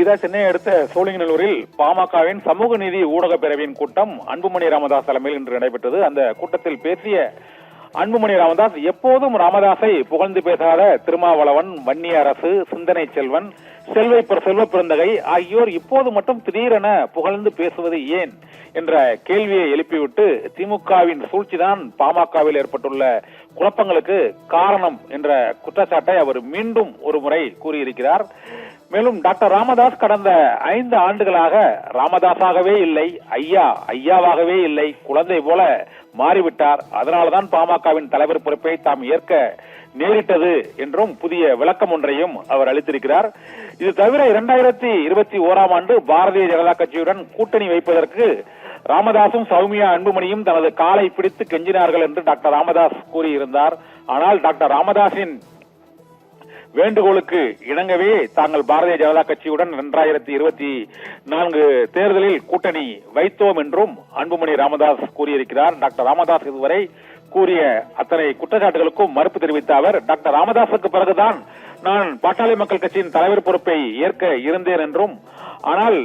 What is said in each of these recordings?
நிகிதா, சென்னையை அடுத்த சோழிங்கநல்லூரில் பாமகவின் சமூக நீதி ஊடக பேரவையின் கூட்டம் அன்புமணி ராமதாஸ் தலைமையில் இன்று நடைபெற்றது. அந்த கூட்டத்தில் பேசிய அன்புமணி ராமதாஸ், எப்போதும் ராமதாஸை புகழ்ந்து பேசாத திருமாவளவன், வன்னியரசு, சிந்தனை செல்வன், செல்வ பிறந்தகை ஆகியோர் இப்போது மட்டும் திடீரென புகழ்ந்து பேசுவது ஏன் என்ற கேள்வியை எழுப்பிவிட்டு திமுகவின் சூழ்ச்சிதான் பாமகவில் ஏற்பட்டுள்ள குழப்பங்களுக்கு காரணம் என்ற குற்றச்சாட்டை அவர் மீண்டும் ஒரு முறை கூறியிருக்கிறார். மேலும் டாக்டர் ராமதாஸ் கடந்த 5 ஆண்டுகளாக ராமதாஸாகவே இல்லை, ஐயாவாகவே இல்லை, குழந்தை போல மாறிவிட்டார். அதனால்தான் பாமகவின் தலைவர் பொறுப்பை தாம் ஏற்க நேரிட்டது என்றும் புதிய விளக்கம் ஒன்றையும் அவர் அளித்திருக்கிறார். இது தவிர 2021ஆம் ஆண்டு பாரதிய ஜனதா கட்சியுடன் கூட்டணி வைப்பதற்கு ராமதாசும் சௌமியா அன்புமணியும் தனது காலை பிடித்து கெஞ்சினார்கள் என்று டாக்டர் ராமதாஸ் கூறியிருந்தார். ஆனால் டாக்டர் ராமதாஸின் வேண்டுகோளுக்கு இணங்கவே தாங்கள் பாரதிய ஜனதா கட்சியுடன் 2024 தேர்தலில் கூட்டணி வைத்தோம் என்றும் அன்புமணி ராமதாஸ் கூறியிருக்கிறார். டாக்டர் ராமதாஸ் இதுவரை கூறிய அத்தனை குற்றச்சாட்டுகளுக்கும் மறுப்பு தெரிவித்த அவர், டாக்டர் ராமதாஸுக்கு பிறகுதான் நான் பாட்டாளி மக்கள் கட்சியின் தலைவர் பொறுப்பை ஏற்க இருந்தேன் என்றும், ஆனால்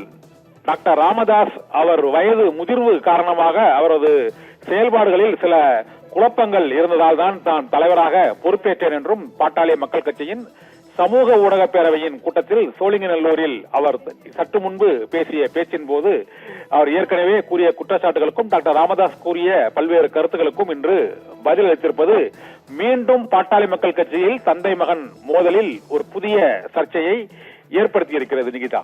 டாக்டர் ராமதாஸ் அவர் வயது முதிர்வு காரணமாக அவரது செயல்பாடுகளில் சில குழப்பங்கள் இருந்ததால் தான் தலைவராக பொறுப்பேற்றேன் என்றும் பாட்டாளி மக்கள் கட்சியின் சமூக ஊடக பேரவையின் கூட்டத்தில் சோழிங்கநல்லூரில் அவர் சற்று முன்பு பேசிய பேச்சின் போது அவர் ஏற்கனவே கூறிய குற்றச்சாட்டுகளுக்கும் டாக்டர் ராமதாஸ் கூறிய பல்வேறு கருத்துக்களுக்கும் இன்று பதில் அளித்திருப்பது மீண்டும் பாட்டாளி மக்கள் கட்சியில் தந்தை மகன் மோதலில் ஒரு புதிய சர்ச்சையை ஏற்படுத்தி இருக்கிறது. நிகிதா.